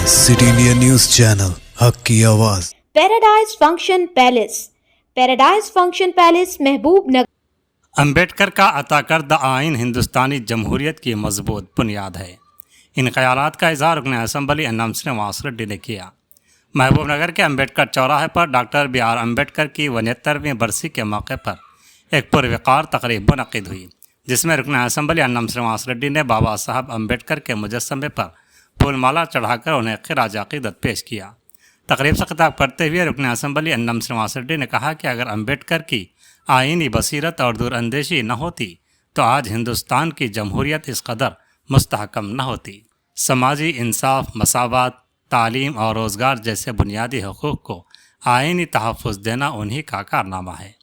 City India news channel हक की आवाज। पैराडाइज फंक्शन पैलेस महबूब नगर। अम्बेडकर का अता करदा आइन हिंदुस्तानी जमहूरियत की मजबूत बुनियाद है। इन ख्यालात का इजहार रुकन असम्बली अन्नम श्रीनिवास रेड्डी ने किया। महबूब नगर के अम्बेडकर चौराहे पर डॉक्टर B.R. अम्बेडकर की 79वीं बरसी के मौके पर एक पुरवकार तकरीब मुनक़िद हुई, जिसमें रुकन असम्बली अन्नम श्रीनिवास रेड्डी ने बाबा साहब अम्बेडकर के मुजस्समे पर फूलमाला चढ़ाकर उन्हें खिराज अक़ीदत पेश किया। तकरीब से खिताब करते हुए रुकन असम्बली अन्नम श्रीनिवास रेड्डी ने कहा कि अगर अम्बेडकर की आइनी बसीरत और दूरअंदेशी न होती तो आज हिंदुस्तान की जमहूरियत इस कदर मुस्तहकम न होती। समाजी इंसाफ, मसावत, तालीम और रोज़गार जैसे बुनियादी हकूक़ को आइनी तहफ़्फ़ुज़ देना उन्हीं का कारनामा है।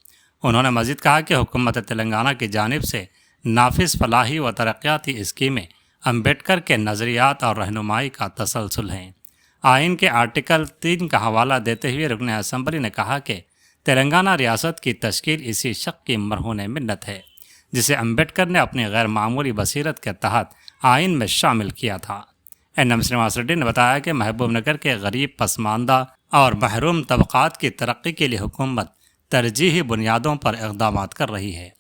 उन्होंने मज़ीद कहा कि हुकूमत तेलंगाना की जानिब से नाफिज फलाही व तरक्याती स्कीमें अम्बेडकर के नज़रियात और रहनुमाई का तसलसल हैं। आइन के आर्टिकल 3 का हवाला देते हुए रुकन असम्बली ने कहा कि तेलंगाना रियासत की तश्कील इसी शख्स की मरहून मिन्नत है, जिसे अम्बेडकर ने अपनी गैर मामूली बसीरत के तहत आइन में शामिल किया था। एन.एम. श्रीनिवास रेड्डी ने बताया कि महबूब नगर के गरीब, पसमानदा और महरूम तबक़ात की तरक्की के लिए हुकूमत तरजीही बुनियादों पर इक़दाम कर रही है।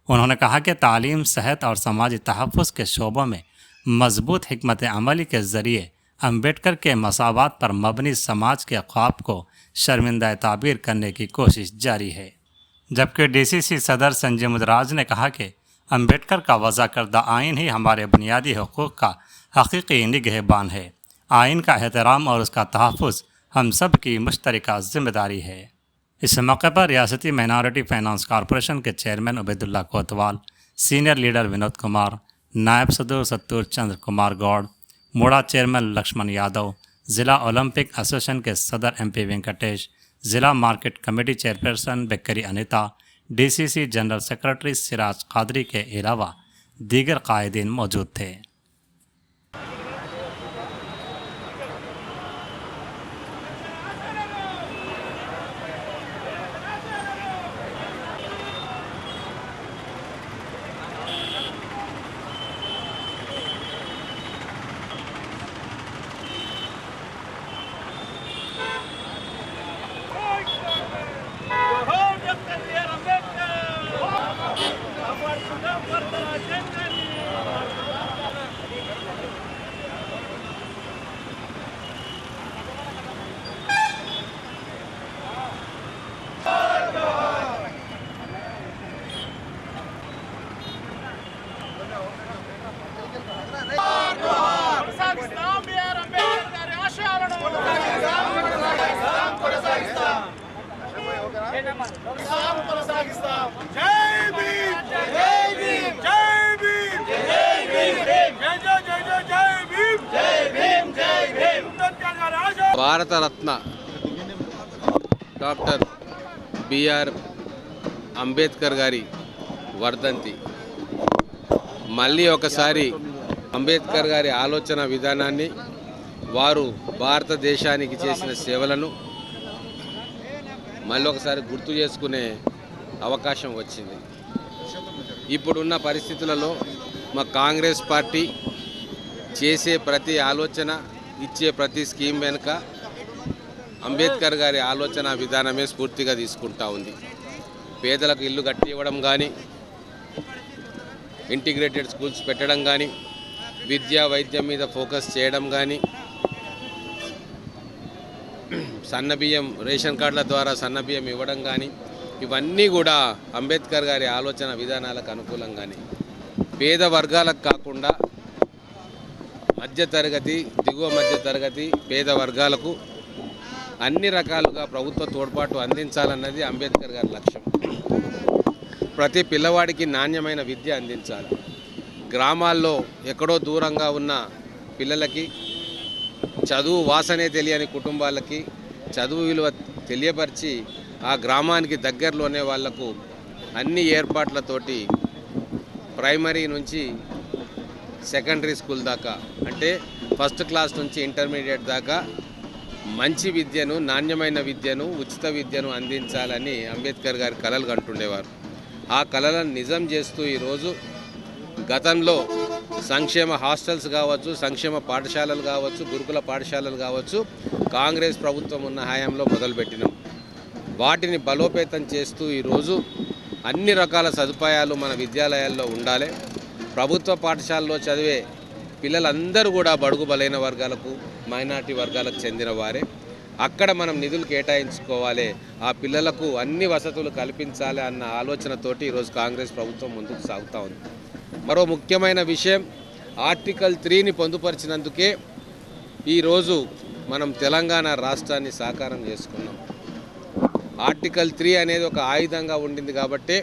उन्होंने कहा कि तालीम, सेहत और समाजी तहफ़्फ़ुज़ के शोबों में मजबूत हिकमत अमली के ज़रिए अम्बेडकर के मसावत पर मबनी समाज के ख्वाब को शर्मिंदा ताबीर करने की कोशिश जारी है। जबकि DCC सदर संजय मुदराज ने कहा कि अम्बेडकर का वज़ा करदा आइन ही हमारे बुनियादी हकूक़ का हकीकी निगहबान है। आइन का एहतराम और उसका तहफ़्फ़ुज़ हम सब की मुश्तरका ज़िम्मेदारी है। इस मौके पर रियासती माइनॉरिटी फाइनेंस कॉरपोरेशन के चेयरमैन उबैदुल्ला कोतवाल, सीनियर लीडर विनोद कुमार, नायब सदर सत्तूर चंद्र कुमार गौड़, मोड़ा चेयरमैन लक्ष्मण यादव, ज़िला ओलंपिक एसोसिएशन के सदर MP वेंकटेश, ज़िला market committee chairperson bakery Anita, DCC general secretary Siraj Qadri के अलावा दीगर कायदीन मौजूद थे। Bharat Ratna doctor B.R. అంబేద్కర్ గారి వర్ధంతి. మళ్ళీ ఒకసారి అంబేద్కర్ గారి ఆలోచన విధానాన్ని, వారు భారతదేశానికి చేసిన సేవలను మళ్ళీ ఒకసారి గుర్తు చేసుకునే అవకాశం వచ్చింది. ఇప్పుడున్న పరిస్థితులలో మా కాంగ్రెస్ పార్టీ చేసే ప్రతి ఆలోచన, ఇచ్చే ప్రతి స్కీమ్ వెనుక అంబేద్కర్ గారి ఆలోచన విధానమే స్ఫూర్తిగా తీసుకుంటా ఉంది. పేదలకు ఇల్లు కట్టి ఇవ్వడం కానీ, ఇంటిగ్రేటెడ్ స్కూల్స్ పెట్టడం కానీ, విద్యా వైద్యం మీద ఫోకస్ చేయడం కానీ, సన్నబియ్యం రేషన్ కార్డుల ద్వారా సన్నబియ్యం ఇవ్వడం కానీ, ఇవన్నీ కూడా అంబేద్కర్ గారి ఆలోచన విధానాలకు అనుకూలంగానే. పేద వర్గాలకు కాకుండా మధ్యతరగతి, దిగువ మధ్యతరగతి, పేద వర్గాలకు అన్ని రకాలుగా ప్రభుత్వ తోడ్పాటు అందించాలన్నది అంబేద్కర్ గారి లక్ష్యం. ప్రతి పిల్లవాడికి నాణ్యమైన విద్య అందించాలి. గ్రామాల్లో ఎక్కడో దూరంగా ఉన్న పిల్లలకి, చదువు వాసనే తెలియని కుటుంబాలకి చదువు విలువ తెలియపరిచి ఆ గ్రామానికి దగ్గరలోనే వాళ్లకు అన్ని ఏర్పాట్లతోటి ప్రైమరీ నుంచి సెకండరీ స్కూల్ దాకా, అంటే ఫస్ట్ క్లాస్ నుంచి ఇంటర్మీడియట్ దాకా మంచి విద్యను, నాణ్యమైన విద్యను, ఉచిత విద్యను అందించాలని అంబేద్కర్ గారు కలలు కంటుండేవారు. ఆ కలలను నిజం చేస్తూ ఈరోజు గతంలో సంక్షేమ హాస్టల్స్ కావచ్చు, సంక్షేమ పాఠశాలలు కావచ్చు, గురుకుల పాఠశాలలు కావచ్చు, కాంగ్రెస్ ప్రభుత్వం ఉన్న హయాంలో మొదలుపెట్టినాం. వాటిని బలోపేతం చేస్తూ ఈరోజు అన్ని రకాల సదుపాయాలు మన విద్యాలయాల్లో ఉండాలి. ప్రభుత్వ పాఠశాలలో చదివే పిల్లలందరూ కూడా బడుగు బలైన వర్గాలకు, మైనార్టీ వర్గాలకు చెందిన వారే. అక్కడ మనం నిధులు కేటాయించుకోవాలి, ఆ పిల్లలకు అన్ని వసతులు కల్పించాలి అన్న ఆలోచనతోటి ఈరోజు కాంగ్రెస్ ప్రభుత్వం ముందుకు సాగుతూ ఉంది. మరో ముఖ్యమైన విషయం, ఆర్టికల్ 3ని పొందుపరిచినందుకే ఈరోజు మనం తెలంగాణ రాష్ట్రాన్ని సాకారం చేసుకున్నాం. ఆర్టికల్ 3 అనేది ఒక ఆయుధంగా ఉండింది కాబట్టి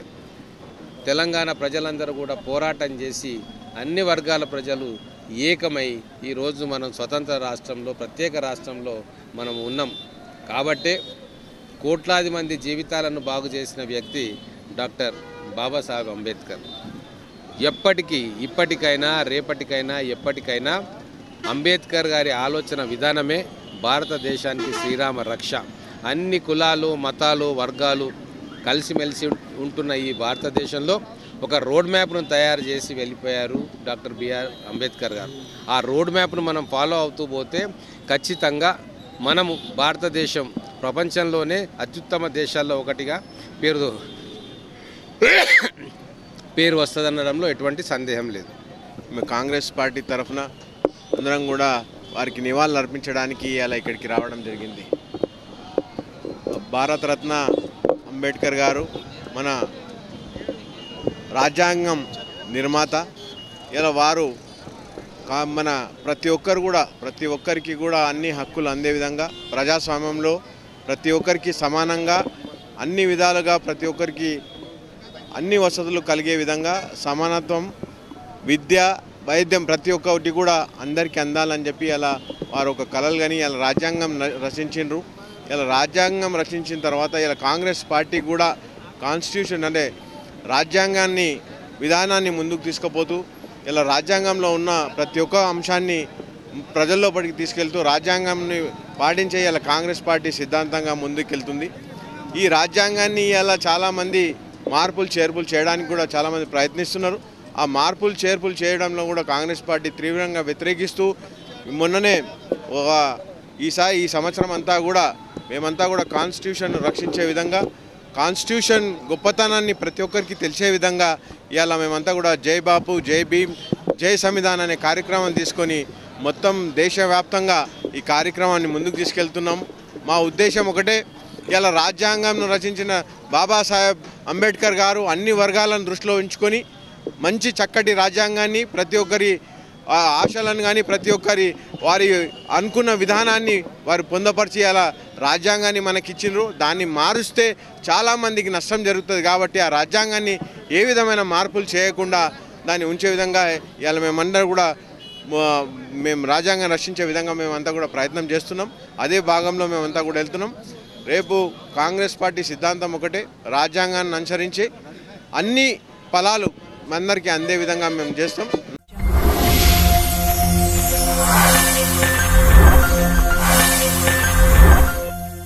తెలంగాణ ప్రజలందరూ కూడా పోరాటం చేసి అన్ని వర్గాల ప్రజలు ఏకమై ఈరోజు మనం స్వతంత్ర రాష్ట్రంలో, ప్రత్యేక రాష్ట్రంలో మనం ఉన్నాం. కాబట్టే కోట్లాది మంది జీవితాలను బాగు చేసిన వ్యక్తి డాక్టర్ బాబాసాహెబ్ అంబేద్కర్. ఇప్పటికైనా రేపటికైనా ఎప్పటికైనా అంబేద్కర్ గారి ఆలోచన విధానమే భారతదేశానికి శ్రీరామ రక్ష. అన్ని కులాలు, మతాలు, వర్గాలు కలిసిమెలిసి ఉంటున్న ఈ భారతదేశంలో ఒక రోడ్ మ్యాప్ను తయారు చేసి వెళ్ళిపోయారు డాక్టర్ బిఆర్ అంబేద్కర్ గారు. ఆ రోడ్ మ్యాప్ను మనం ఫాలో అవుతూ పోతే ఖచ్చితంగా మనము భారతదేశం ప్రపంచంలోనే అత్యుత్తమ దేశాల్లో ఒకటిగా పేరు వస్తుందనడంలో ఎటువంటి సందేహం లేదు. కాంగ్రెస్ పార్టీ తరఫున అందరం కూడా వారికి నివాళులు అర్పించడానికి అలా ఇక్కడికి రావడం జరిగింది. భారతరత్న అంబేద్కర్ గారు మన రాజ్యాంగం నిర్మాత. ఇలా వారు మన ప్రతి ఒక్కరికి కూడా అన్ని హక్కులు అందే విధంగా ప్రజాస్వామ్యంలో ప్రతి ఒక్కరికి సమానంగా అన్ని విధాలుగా ప్రతి ఒక్కరికి అన్ని వసతులు కలిగే విధంగా సమానత్వం, విద్య, వైద్యం ప్రతి ఒక్కటి కూడా అందరికీ అందాలని చెప్పి అలా వారు ఒక కలలు కానీ ఇలా రాజ్యాంగం రచించిండ్రు. ఇలా రాజ్యాంగం రచించిన తర్వాత ఇలా కాంగ్రెస్ పార్టీ కూడా కాన్స్టిట్యూషన్ అంటే రాజ్యాంగాన్ని విధానాన్ని ముందుకు తీసుకుపోతూ ఇలా రాజ్యాంగంలో ఉన్న ప్రతి ఒక్క అంశాన్ని ప్రజల్లోపటికి తీసుకెళ్తూ రాజ్యాంగాన్ని పాటించే ఇలా కాంగ్రెస్ పార్టీ సిద్ధాంతంగా ముందుకెళ్తుంది. ఈ రాజ్యాంగాన్ని ఇలా చాలామంది మార్పులు చేర్పులు చేయడానికి కూడా చాలామంది ప్రయత్నిస్తున్నారు. ఆ మార్పులు చేర్పులు చేయడంలో కూడా కాంగ్రెస్ పార్టీ తీవ్రంగా వ్యతిరేకిస్తూ మొన్ననే ఈ సంవత్సరం అంతా కూడా మేమంతా కూడా కాన్స్టిట్యూషన్ రక్షించే విధంగా, కాన్స్టిట్యూషన్ గొప్పతనాన్ని ప్రతి ఒక్కరికి తెలిసే విధంగా ఇవాళ మేమంతా కూడా జై బాపు, జై భీమ్, జై సంవిధాన్ అనే కార్యక్రమం తీసుకొని మొత్తం దేశవ్యాప్తంగా ఈ కార్యక్రమాన్ని ముందుకు తీసుకెళ్తున్నాం. మా ఉద్దేశం ఒకటే, ఇలా రాజ్యాంగంను రచించిన బాబాసాహెబ్ అంబేద్కర్ గారు అన్ని వర్గాలను దృష్టిలో ఉంచుకొని మంచి చక్కటి రాజ్యాంగాన్ని ప్రతి ఒక్కరి ఆశలను కానీ ప్రతి ఒక్కరి వారి అనుకున్న విధానాన్ని వారు పొందపరిచి అలా రాజ్యాంగాన్ని మనకిచ్చిండ్రు. దాన్ని మారుస్తే చాలామందికి నష్టం జరుగుతుంది కాబట్టి ఆ రాజ్యాంగాన్ని ఏ విధమైన మార్పులు చేయకుండా దాన్ని ఉంచే విధంగా ఇవాళ మేమందరూ కూడా మేము రాజ్యాంగం రక్షించే విధంగా మేమంతా కూడా ప్రయత్నం చేస్తున్నాం. అదే భాగంలో మేమంతా కూడా వెళ్తున్నాం. రేపు కాంగ్రెస్ పార్టీ సిద్ధాంతం ఒకటే, రాజ్యాంగాన్ని అనుసరించి అన్ని ఫలాలు అందరికీ అందే విధంగా మేము చేస్తాం.